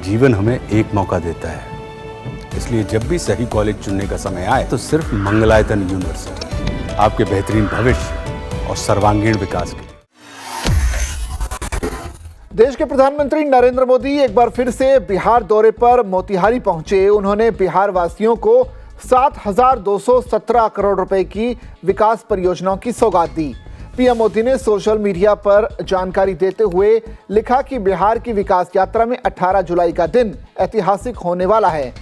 जीवन हमें एक मौका देता है, इसलिए जब भी सही कॉलेज चुनने का समय आए तो सिर्फ मंगलायतन यूनिवर्सिटी आपके बेहतरीन भविष्य और सर्वांगीण विकास के लिए। देश के प्रधानमंत्री नरेंद्र मोदी एक बार फिर से बिहार दौरे पर मोतिहारी पहुंचे। उन्होंने बिहार वासियों को 7,217 करोड़ रुपए की विकास परियोजनाओं की सौगात दी। पीएम मोदी ने सोशल मीडिया पर जानकारी देते हुए लिखा कि बिहार की विकास यात्रा में 18 जुलाई का दिन ऐतिहासिक होने वाला है।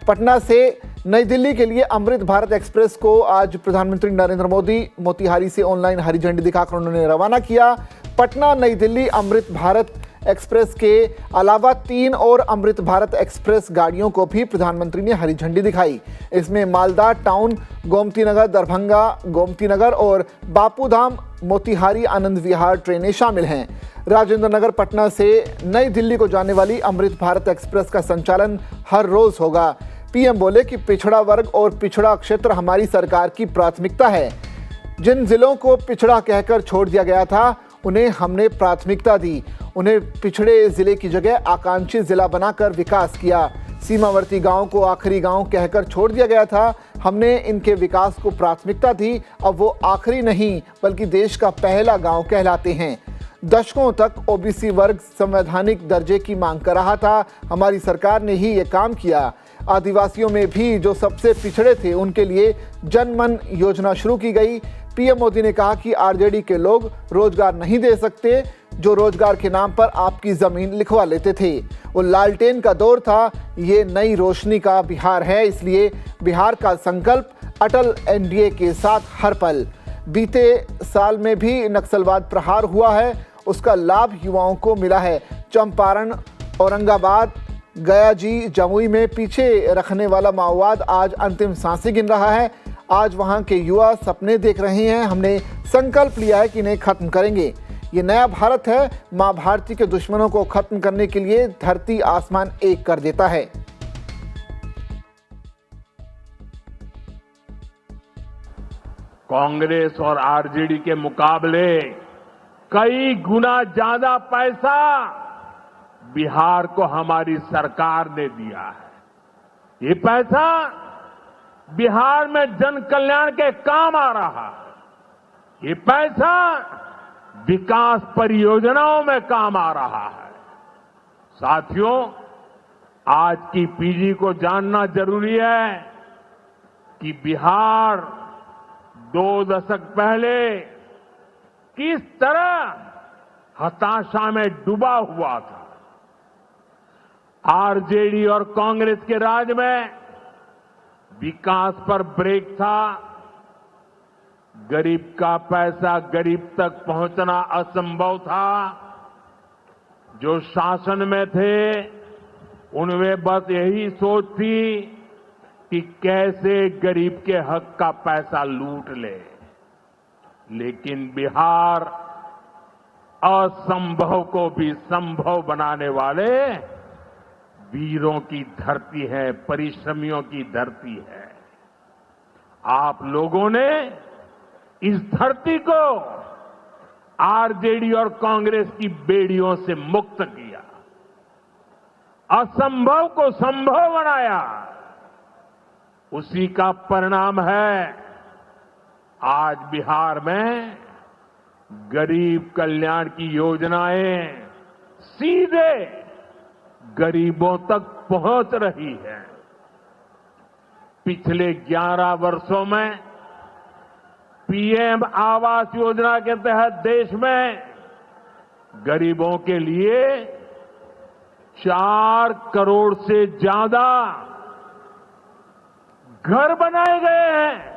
पटना से नई दिल्ली के लिए अमृत भारत एक्सप्रेस को आज प्रधानमंत्री नरेंद्र मोदी मोतिहारी से ऑनलाइन हरी झंडी दिखाकर उन्होंने रवाना किया। पटना नई दिल्ली अमृत भारत एक्सप्रेस के अलावा 3 और अमृत भारत एक्सप्रेस गाड़ियों को भी प्रधानमंत्री ने हरी झंडी दिखाई। इसमें मालदा टाउन, गोमती नगर दरभंगा, गोमती नगर और बापूधाम मोतिहारी आनंद विहार ट्रेनें शामिल हैं। राजेंद्र नगर पटना से नई दिल्ली को जाने वाली अमृत भारत एक्सप्रेस का संचालन हर रोज होगा। पीएम बोले कि पिछड़ा वर्ग और पिछड़ा क्षेत्र हमारी सरकार की प्राथमिकता है। जिन जिलों को पिछड़ा कहकर छोड़ दिया गया था उन्हें हमने प्राथमिकता दी। उन्हें पिछड़े जिले की जगह आकांक्षी जिला बनाकर विकास किया। सीमावर्ती गांव को आखिरी गांव कहकर छोड़ दिया गया था, हमने इनके विकास को प्राथमिकता दी। अब वो आखिरी नहीं बल्कि देश का पहला गांव कहलाते हैं। दशकों तक ओबीसी वर्ग संवैधानिक दर्जे की मांग कर रहा था, हमारी सरकार ने ही ये काम किया। आदिवासियों में भी जो सबसे पिछड़े थे उनके लिए जन मन योजना शुरू की गई। पीएम मोदी ने कहा कि आरजेडी के लोग रोजगार नहीं दे सकते, जो रोजगार के नाम पर आपकी जमीन लिखवा लेते थे। वो लालटेन का दौर था, ये नई रोशनी का बिहार है, इसलिए बिहार का संकल्प अटल एनडीए के साथ हर पल। बीते साल में भी नक्सलवाद प्रहार हुआ है, उसका लाभ युवाओं को मिला है। चंपारण, औरंगाबाद, गया जी, जमुई में पीछे रखने वाला माओवाद आज अंतिम सांसें गिन रहा है। आज वहां के युवा सपने देख रहे हैं। हमने संकल्प लिया है कि इन्हें खत्म करेंगे। ये नया भारत है। मां भारती के दुश्मनों को खत्म करने के लिए धरती आसमान एक कर देता है। कांग्रेस और आरजेडी के मुकाबले कई गुना ज्यादा पैसा बिहार को हमारी सरकार ने दिया है। ये पैसा बिहार में जन कल्याण के काम आ रहा है। ये पैसा विकास परियोजनाओं में काम आ रहा है। साथियों, आज की पीढ़ी को जानना जरूरी है कि बिहार 2 दशक पहले किस तरह हताशा में डूबा हुआ था। आरजेडी और कांग्रेस के राज में विकास पर ब्रेक था। गरीब का पैसा गरीब तक पहुंचना असंभव था। जो शासन में थे उनमें बस यही सोच थी कि कैसे गरीब के हक का पैसा लूट ले। लेकिन बिहार असंभव को भी संभव बनाने वाले वीरों की धरती है, परिश्रमियों की धरती है। आप लोगों ने इस धरती को आरजेडी और कांग्रेस की बेड़ियों से मुक्त किया, असंभव को संभव बनाया। उसी का परिणाम है आज बिहार में गरीब कल्याण की योजनाएं सीधे गरीबों तक पहुंच रही है। पिछले 11 वर्षों में पीएम आवास योजना के तहत देश में गरीबों के लिए 4 करोड़ से ज्यादा घर बनाए गए हैं।